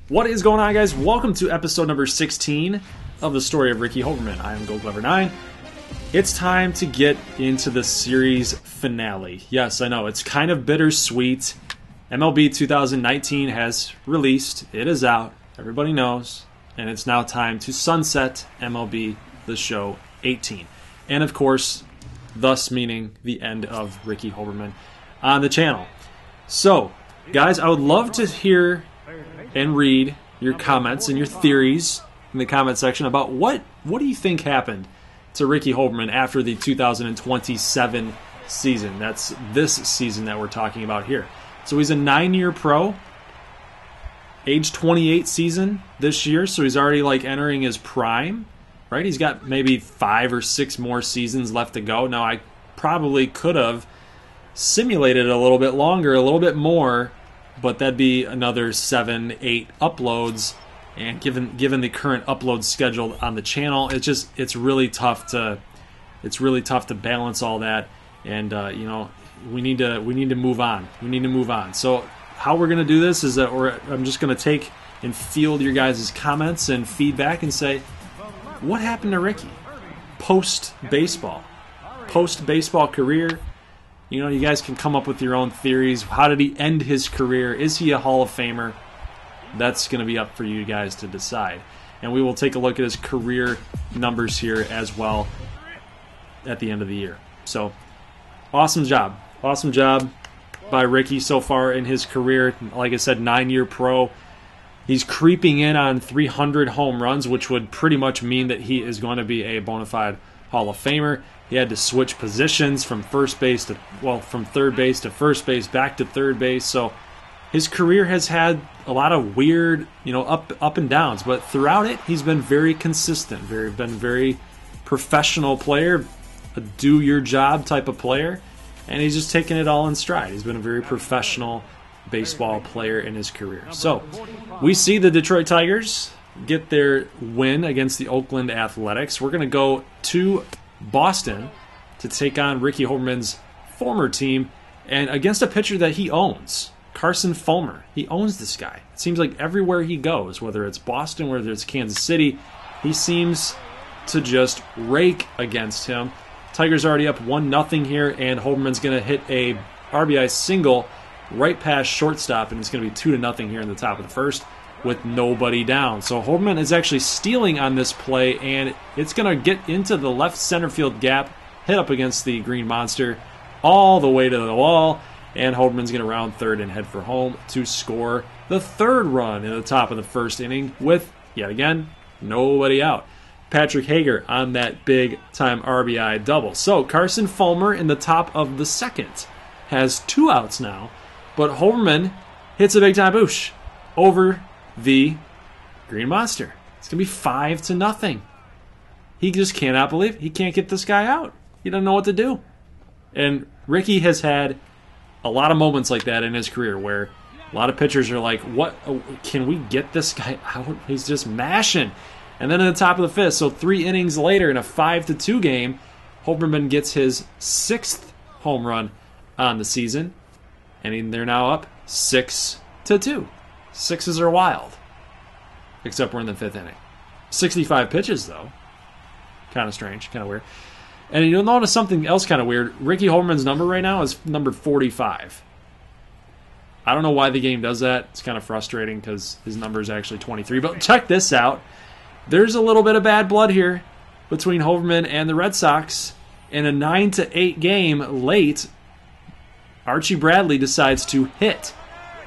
What is going on, guys? Welcome to episode number 16 of the Story of Ricky Holberman. I am GoClever9. It's time to get into the series finale. Yes, I know, it's kind of bittersweet. MLB 2019 has released. It is out. Everybody knows. And it's now time to sunset MLB The Show 18. And of course, thus meaning the end of Ricky Holberman on the channel. So, guys, I would love to hear and read your comments and your theories in the comment section about what do you think happened to Ricky Holberman after the 2027 season. That's this season that we're talking about here. So he's a 9-year pro, age 28 season this year, so he's already like entering his prime, right? He's got maybe 5 or 6 more seasons left to go. Now, I probably could have simulated it a little bit longer, a little bit more, but that'd be another 7, 8 uploads. And given the current upload schedule on the channel, it's really tough to balance all that. And we need to move on. We need to move on. So how we're gonna do this is that I'm just gonna take and field your guys' comments and feedback and say, what happened to Ricky post baseball career? You know, you guys can come up with your own theories. How did he end his career? Is he a Hall of Famer? That's going to be up for you guys to decide. And we will take a look at his career numbers here as well at the end of the year. So, awesome job. Awesome job by Ricky so far in his career. Like I said, 9-year pro. He's creeping in on 300 home runs, which would pretty much mean that he is going to be a bona fide Hall of Famer. He had to switch positions from from third base to first base, back to third base. So his career has had a lot of weird, up and downs. But throughout it, he's been very consistent, very professional player, a do your job type of player, and he's just taking it all in stride. He's been a very professional baseball player in his career. So we see the Detroit Tigers get their win against the Oakland Athletics. We're going to go to Boston to take on Ricky Holberman's former team and against a pitcher that he owns, Carson Fulmer. He owns this guy. It seems like everywhere he goes, whether it's Boston, whether it's Kansas City, he seems to just rake against him. Tigers already up 1-0 here, and Holberman's going to hit a RBI single right past shortstop, and it's going to be 2-0 here in the top of the first with nobody down. So Holberman is actually stealing on this play, and it's going to get into the left center field gap, hit up against the Green Monster, all the way to the wall, and Holberman's going to round third and head for home to score the third run in the top of the first inning with, yet again, nobody out. Patrick Hager on that big-time RBI double. So Carson Fulmer in the top of the second has 2 outs now, but Holberman hits a big-time boosh over the Green Monster. It's going to be 5-0. He just cannot believe he can't get this guy out. He doesn't know what to do. And Ricky has had a lot of moments like that in his career where a lot of pitchers are like, "What? Can we get this guy out? He's just mashing." And then in the top of the fifth, so 3 innings later in a 5-2 game, Holberman gets his 6th home run on the season. And they're now up 6-2. Sixes are wild. Except we're in the 5th inning. 65 pitches, though. Kind of strange, kind of weird. And you'll notice something else kind of weird. Ricky Holberman's number right now is number 45. I don't know why the game does that. It's kind of frustrating because his number is actually 23. But check this out. There's a little bit of bad blood here between Holberman and the Red Sox. In a 9-8 game late, Archie Bradley decides to hit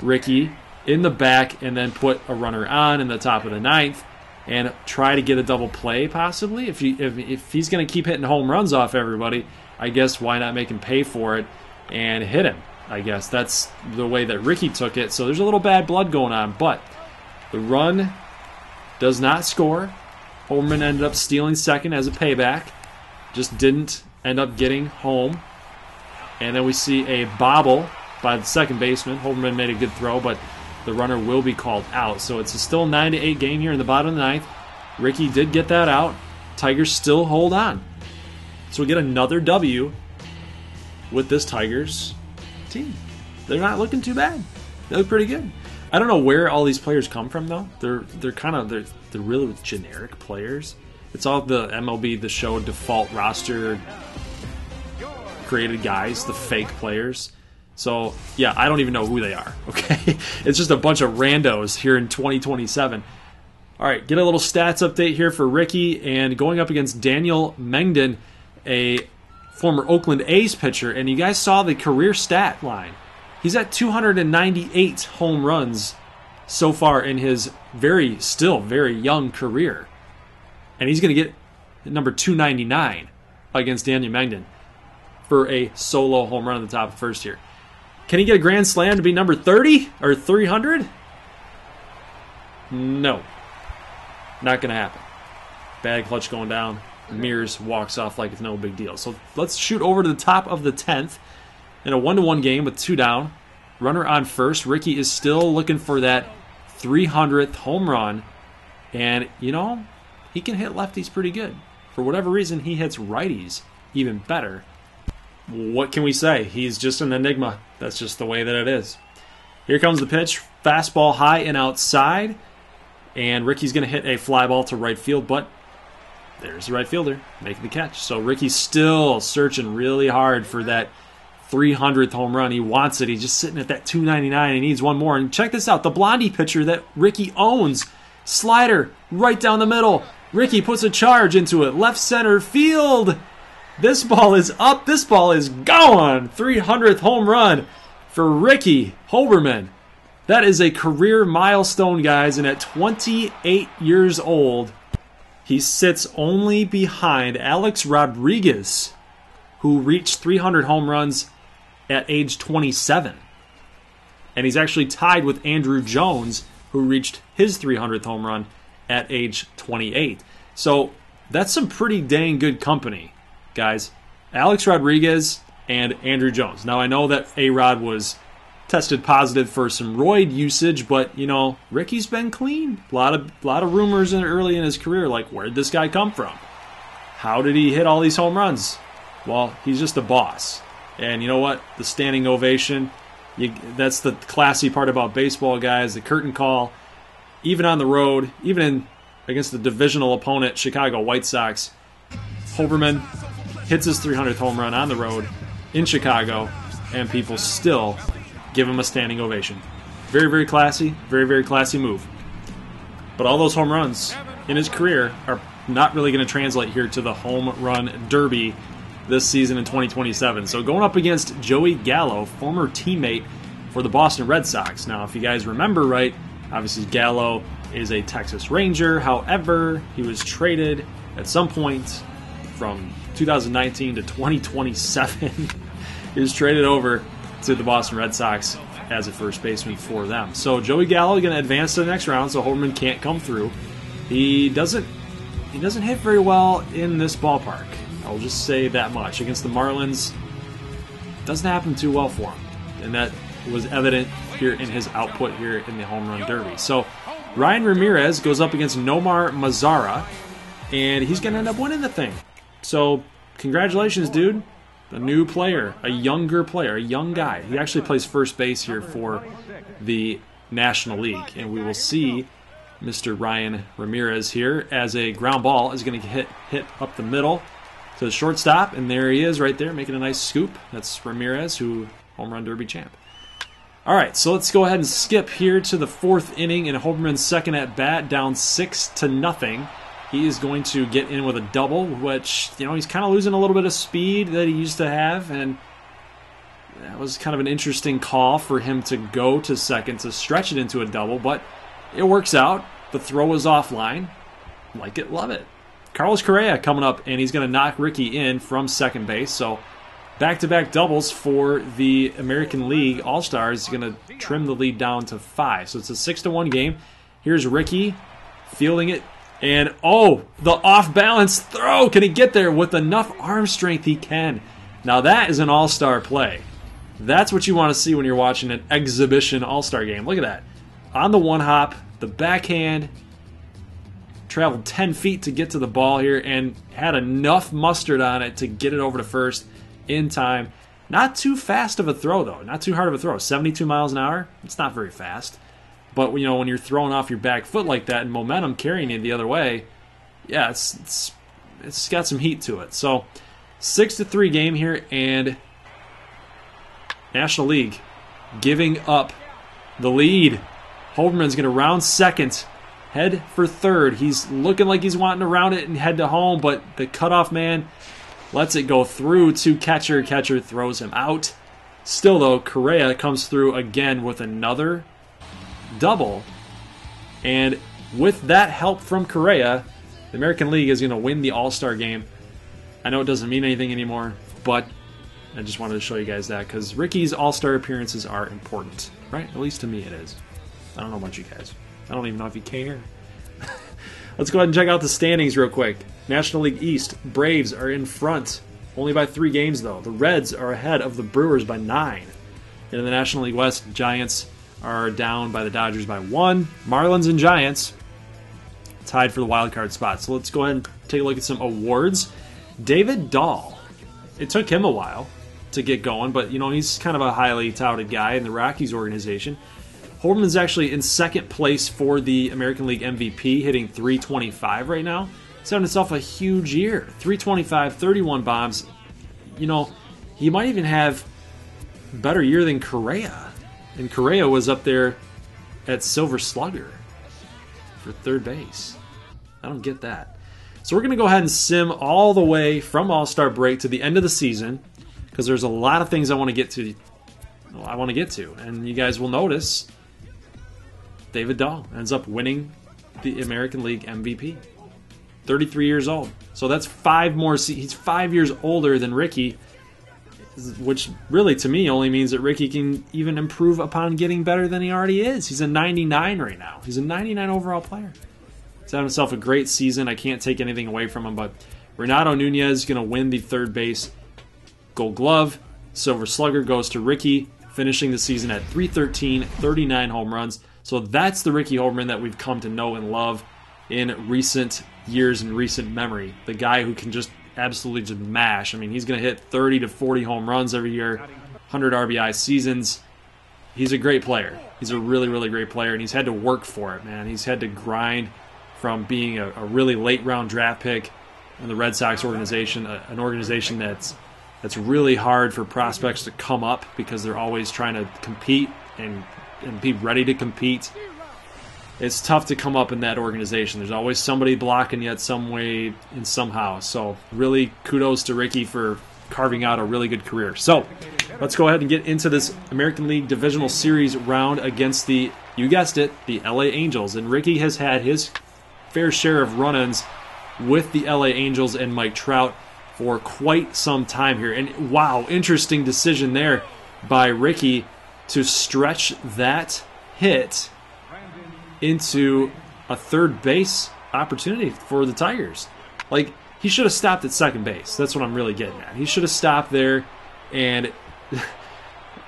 Ricky in the back and then put a runner on in the top of the 9th and try to get a double play possibly. If he's going to keep hitting home runs off everybody, I guess why not make him pay for it and hit him? I guess that's the way that Ricky took it. So there's a little bad blood going on, but the run does not score. Holberman ended up stealing second as a payback. Just didn't end up getting home. And then we see a bobble by the second baseman. Holberman made a good throw, but the runner will be called out. So it's still a 9-8 game here in the bottom of the 9th. Ricky did get that out. Tigers still hold on. So we get another W with this Tigers team. They're not looking too bad. They look pretty good. I don't know where all these players come from though. They're really generic players. It's all the MLB The Show default roster created guys, the fake players. So yeah, I don't even know who they are. Okay, it's just a bunch of randos here in 2027. All right, get a little stats update here for Ricky, and going up against Daniel Mengden, a former Oakland A's pitcher, and you guys saw the career stat line. He's at 298 home runs so far in his still very young career. And he's going to get number 299 against Daniel Mengden for a solo home run at the top of the first here. Can he get a grand slam to be number 30 or 300? No. Not going to happen. Bad clutch going down. Mears walks off like it's no big deal. So let's shoot over to the top of the 10th. In a 1-1 game with 2 down, runner on first. Ricky is still looking for that 300th home run. And, you know, he can hit lefties pretty good. For whatever reason, he hits righties even better. What can we say? He's just an enigma. That's just the way that it is. Here comes the pitch. Fastball high and outside. And Ricky's going to hit a fly ball to right field, but there's the right fielder making the catch. So Ricky's still searching really hard for that 300th home run. He wants it. He's just sitting at that 299. He needs one more. And check this out. The Blondie pitcher that Ricky owns. Slider right down the middle. Ricky puts a charge into it. Left center field. This ball is up. This ball is gone. 300th home run for Ricky Holberman. That is a career milestone, guys. And at 28 years old, he sits only behind Alex Rodriguez, who reached 300 home runs at age 27. And he's actually tied with Andrew Jones, who reached his 300th home run at age 28. So that's some pretty dang good company, guys. Alex Rodriguez and Andrew Jones. Now, I know that A-Rod was tested positive for some roid usage, but, you know, Ricky's been clean. A lot of rumors early in his career, like, where'd this guy come from? How did he hit all these home runs? Well, he's just a boss. And you know what? The standing ovation, that's the classy part about baseball, guys. The curtain call, even on the road, even against the divisional opponent, Chicago White Sox, Holberman hits his 300th home run on the road in Chicago, and people still give him a standing ovation. Very, very classy. Very, very classy move. But all those home runs in his career are not really going to translate here to the home run derby this season in 2027. So going up against Joey Gallo, former teammate for the Boston Red Sox. Now, if you guys remember right, obviously Gallo is a Texas Ranger. However, he was traded at some point from 2019 to 2027. He was traded over to the Boston Red Sox as a first baseman for them. So Joey Gallo going to advance to the next round, so Holberman can't come through. He doesn't hit very well in this ballpark. I'll just say that much. Against the Marlins, doesn't happen too well for him. And that was evident here in his output here in the home run derby. So Ryan Ramirez goes up against Nomar Mazara, and he's going to end up winning the thing. So congratulations, dude. A new player, a younger player, a young guy. He actually plays first base here for the National League. And we will see Mr. Ryan Ramirez here as a ground ball is going to hit up the middle to the shortstop. And there he is right there making a nice scoop. That's Ramirez, who home run derby champ. All right, so let's go ahead and skip here to the 4th inning in Holberman's second at bat, down 6-0. He is going to get in with a double, which, you know, he's kind of losing a little bit of speed that he used to have, and that was kind of an interesting call for him to go to second to stretch it into a double, but it works out. The throw is offline. Like it, love it. Carlos Correa coming up, and he's going to knock Ricky in from second base, so back-to-back doubles for the American League All-Stars. He's going to trim the lead down to 5, so it's a 6-1 game. Here's Ricky fielding it. And, oh, the off-balance throw. Can he get there with enough arm strength? He can. Now, that is an all-star play. That's what you want to see when you're watching an exhibition all-star game. Look at that. On the one hop, the backhand, traveled 10 feet to get to the ball here and had enough mustard on it to get it over to first in time. Not too fast of a throw, though. Not too hard of a throw. 72 miles an hour. It's not very fast. But, you know, when you're throwing off your back foot like that and momentum carrying you the other way, yeah, it's got some heat to it. So 6-3 game here, and National League giving up the lead. Holberman's going to round second, head for third. He's looking like he's wanting to round it and head to home, but the cutoff man lets it go through to catcher. Catcher throws him out. Still, though, Correa comes through again with another double. And with that help from Correa, the American League is going to win the All-Star game. I know it doesn't mean anything anymore, but I just wanted to show you guys that because Ricky's All-Star appearances are important, right? At least to me it is. I don't know about you guys. I don't even know if you care. Let's go ahead and check out the standings real quick. National League East, Braves are in front. Only by 3 games, though. The Reds are ahead of the Brewers by 9. And in the National League West, Giants are down by the Dodgers by 1. Marlins and Giants tied for the wild card spot. So let's go ahead and take a look at some awards. David Dahl. It took him a while to get going, but you know he's kind of a highly touted guy in the Rockies organization. Holberman's actually in second place for the American League MVP, hitting .325 right now. He's having himself a huge year. .325, 31 bombs. You know, he might even have a better year than Correa. And Correa was up there at Silver Slugger for third base. I don't get that. So we're going to go ahead and sim all the way from All-Star break to the end of the season because there's a lot of things I want to get to. And you guys will notice David Dahl ends up winning the American League MVP. 33 years old. So that's 5 more. He's 5 years older than Ricky, which really to me only means that Ricky can even improve upon getting better than he already is. He's a 99 right now. He's a 99 overall player. He's had himself a great season. I can't take anything away from him, but Renato Nunez is going to win the third base Gold Glove. Silver Slugger goes to Ricky, finishing the season at .313, 39 home runs. So that's the Ricky Holberman that we've come to know and love in recent years and recent memory. The guy who can just absolutely just mash. I mean, he's going to hit 30 to 40 home runs every year, 100 RBI seasons. He's a great player. He's a really, really great player, and he's had to work for it, man. He's had to grind from being a really late-round draft pick in the Red Sox organization, an organization that's really hard for prospects to come up because they're always trying to compete and be ready to compete. It's tough to come up in that organization. There's always somebody blocking you at some way and somehow. So really kudos to Ricky for carving out a really good career. So let's go ahead and get into this American League Divisional Series round against the, you guessed it, the LA Angels. And Ricky has had his fair share of run-ins with the LA Angels and Mike Trout for quite some time here. And wow, interesting decision there by Ricky to stretch that hit into a third base opportunity for the Tigers. Like, he should have stopped at second base. That's what I'm really getting at. He should have stopped there, and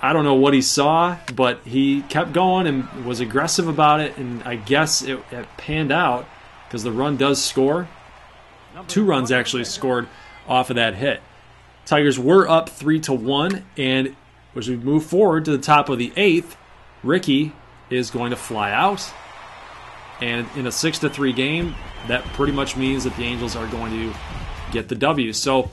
I don't know what he saw, but he kept going and was aggressive about it, and I guess it panned out because the run does score. 2 runs actually scored off of that hit. Tigers were up 3-1, and as we move forward to the top of the 8th, Ricky is going to fly out. And in a 6-3 game, that pretty much means that the Angels are going to get the W. So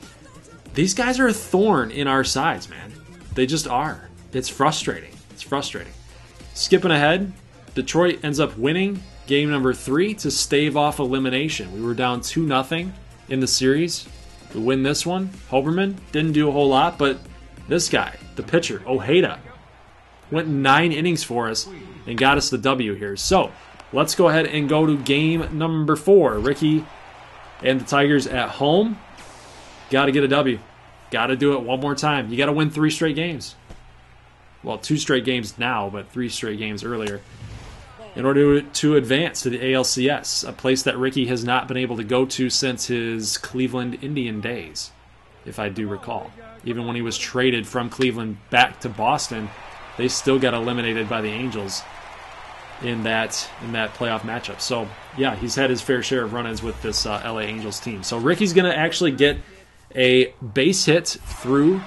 these guys are a thorn in our sides, man. They just are. It's frustrating. It's frustrating. Skipping ahead, Detroit ends up winning game number 3 to stave off elimination. We were down 2-0 in the series. We win this one. Holberman didn't do a whole lot, but this guy, the pitcher, Ojeda, went 9 innings for us and got us the W here. So let's go ahead and go to game number 4. Ricky and the Tigers at home. Got to get a W. Got to do it one more time. You got to win 3 straight games. Well, 2 straight games now, but 3 straight games earlier in order to advance to the ALCS, a place that Ricky has not been able to go to since his Cleveland Indian days, if I do recall. Even when he was traded from Cleveland back to Boston, they still got eliminated by the Angels in that playoff matchup. So, yeah, he's had his fair share of run-ins with this LA Angels team. So Ricky's going to actually get a base hit through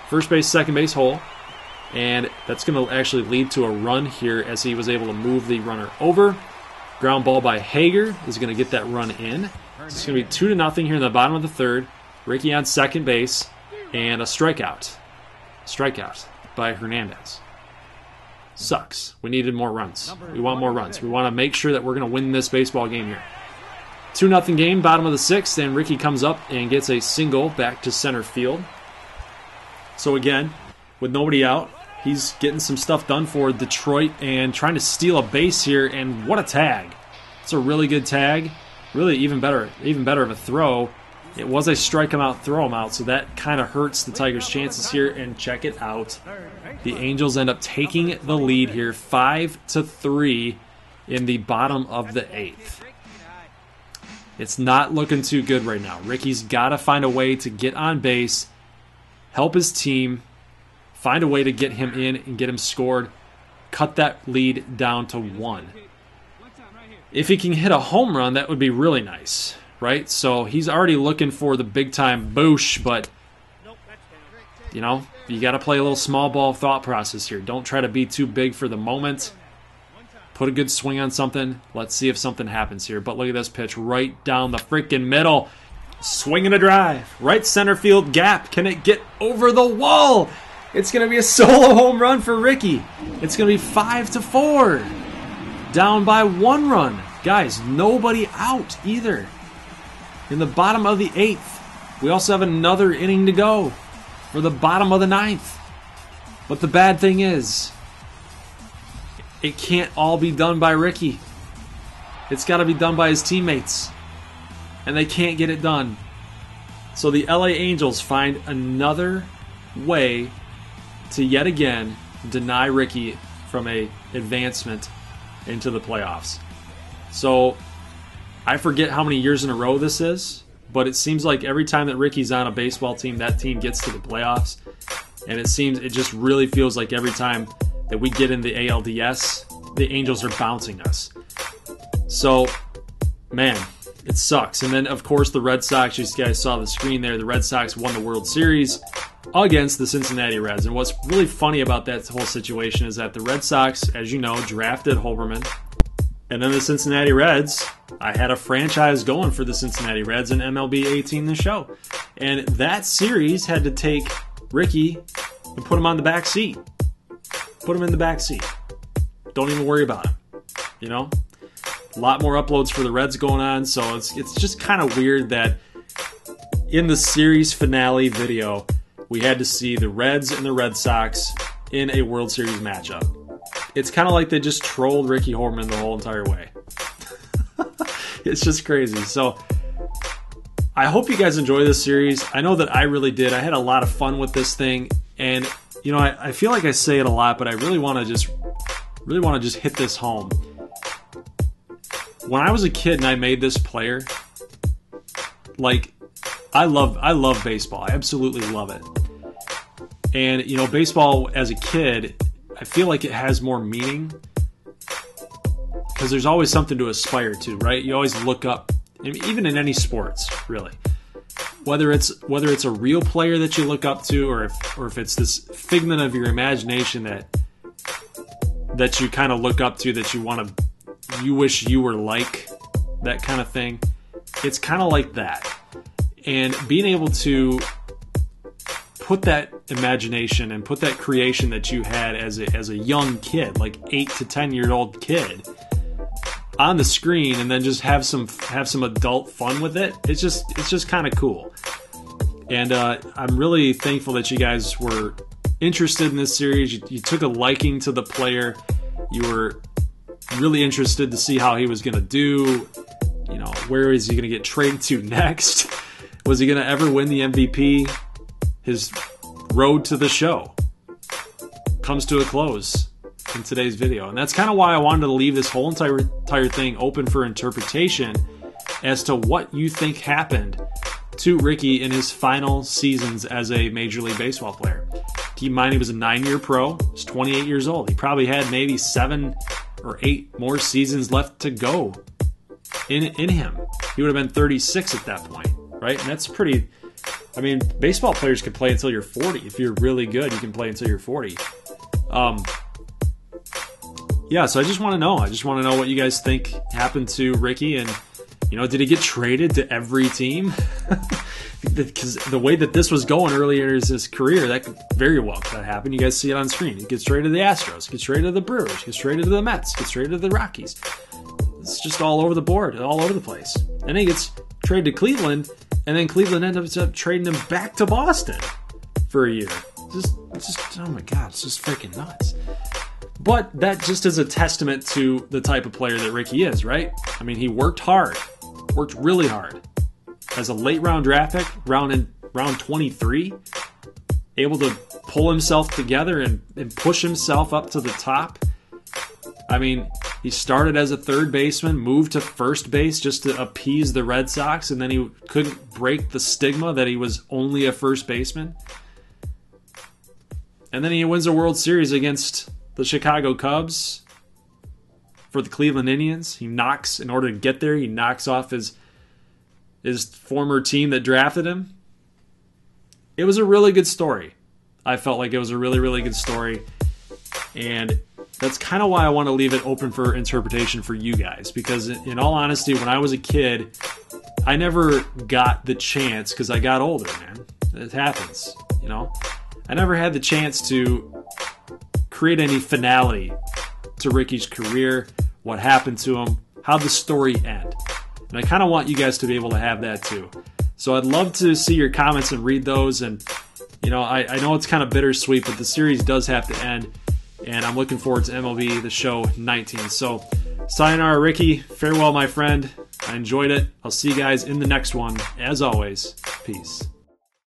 first base, second base hole. And that's going to actually lead to a run here as he was able to move the runner over. Ground ball by Hager is going to get that run in. It's going to be 2-0 here in the bottom of the third. Ricky on second base, and a strikeout. Strikeout by Hernandez. Sucks. We needed more runs. We want more runs. We want to make sure that we're going to win this baseball game here. 2-0 game, bottom of the sixth, and Ricky comes up and gets a single back to center field. So again, with nobody out, he's getting some stuff done for Detroit and trying to steal a base here, and what a tag. It's a really good tag. Really even better of a throw. It was a strike him out, throw him out, so that kind of hurts the Tigers' chances here, and check it out. The Angels end up taking the lead here 5-3 in the bottom of the eighth. It's not looking too good right now. Ricky's got to find a way to get on base, help his team, find a way to get him in and get him scored, cut that lead down to 1. If he can hit a home run, that would be really nice, right? So he's already looking for the big-time boosh, but, you know, you got to play a little small ball thought process here. Don't try to be too big for the moment. Put a good swing on something. Let's see if something happens here. But look at this pitch right down the freaking middle. Swing and a drive. Right center field gap. Can it get over the wall? It's going to be a solo home run for Ricky. It's going to be 5-4. Down by 1 run. Guys, nobody out either. In the bottom of the 8th. We also have another inning to go for the bottom of the 9th. But the bad thing is, it can't all be done by Ricky. It's got to be done by his teammates. And they can't get it done. So the LA Angels find another way to yet again deny Ricky from a advancement into the playoffs. So I forget how many years in a row this is, but it seems like every time that Ricky's on a baseball team, that team gets to the playoffs. And it just really feels like every time that we get in the ALDS, the Angels are bouncing us. So, man, it sucks. And then, of course, the Red Sox, you guys saw the screen there, the Red Sox won the World Series against the Cincinnati Reds. And what's really funny about that whole situation is that the Red Sox, as you know, drafted Holberman. And then the Cincinnati Reds, I had a franchise going for the Cincinnati Reds in MLB 18 the show. And that series had to take Ricky and put him on the back seat. Put him in the back seat. Don't even worry about him. You know? A lot more uploads for the Reds going on, so it's just kind of weird that in the series finale video, we had to see the Reds and the Red Sox in a World Series matchup. It's kind of like they just trolled Ricky Holberman the whole entire way. It's just crazy. So I hope you guys enjoy this series. I know that I really did. I had a lot of fun with this thing, and you know, I feel like I say it a lot, but I really want to just hit this home. When I was a kid and I made this player, like, I love baseball. I absolutely love it. And, you know, baseball as a kid, I feel like it has more meaning because there's always something to aspire to, right? You always look up, even in any sports, really. Whether it's a real player that you look up to, or if it's this figment of your imagination that you kind of look up to, that you wish you were like, that kind of thing. It's kind of like that. And being able to put that imagination and put that creation that you had as a young kid, like 8 to 10-year-old kid, on the screen, and then just have some adult fun with it. It's just kind of cool. And I'm really thankful that you guys were interested in this series. You took a liking to the player. You were really interested to see how he was going to do. You know, where is he going to get traded to next? Was he going to ever win the MVP? His road to the show comes to a close in today's video. And that's kind of why I wanted to leave this whole entire thing open for interpretation as to what you think happened to Ricky in his final seasons as a Major League Baseball player. Keep in mind, he was a 9-year pro. He's 28 years old. He probably had maybe 7 or 8 more seasons left to go in him. He would have been 36 at that point, right? And that's pretty... I mean, baseball players can play until you're 40. If you're really good, you can play until you're 40. Yeah, so I just want to know. I just want to know what you guys think happened to Ricky, and did he get traded to every team? Because the way that this was going earlier in his career, that could very well could happen. You guys see it on screen. He gets traded to the Astros, gets traded to the Brewers, gets traded to the Mets, gets traded to the Rockies. It's just all over the board, all over the place. And then he gets traded to Cleveland, and then Cleveland ends up trading him back to Boston for a year. It's just oh my God, it's just freaking nuts. But that just is a testament to the type of player that Ricky is, right? I mean, he worked hard, worked really hard. As a late round draft pick, round 23, able to pull himself together and push himself up to the top. I mean, he started as a third baseman, moved to first base just to appease the Red Sox, and then he couldn't break the stigma that he was only a first baseman. And then he wins a World Series against the Chicago Cubs for the Cleveland Indians. In order to get there, he knocks off his former team that drafted him. It was a really good story. I felt like it was a really, really good story. And that's kind of why I want to leave it open for interpretation for you guys. Because in all honesty, when I was a kid, I never got the chance, because I got older, man. It happens, I never had the chance to create any finale to Ricky's career, what happened to him, how the story end. And I kind of want you guys to be able to have that too. So I'd love to see your comments and read those. And, I know it's kind of bittersweet, but the series does have to end. And I'm looking forward to MLB The Show 19. So, sayonara, Ricky. Farewell, my friend. I enjoyed it. I'll see you guys in the next one. As always, peace.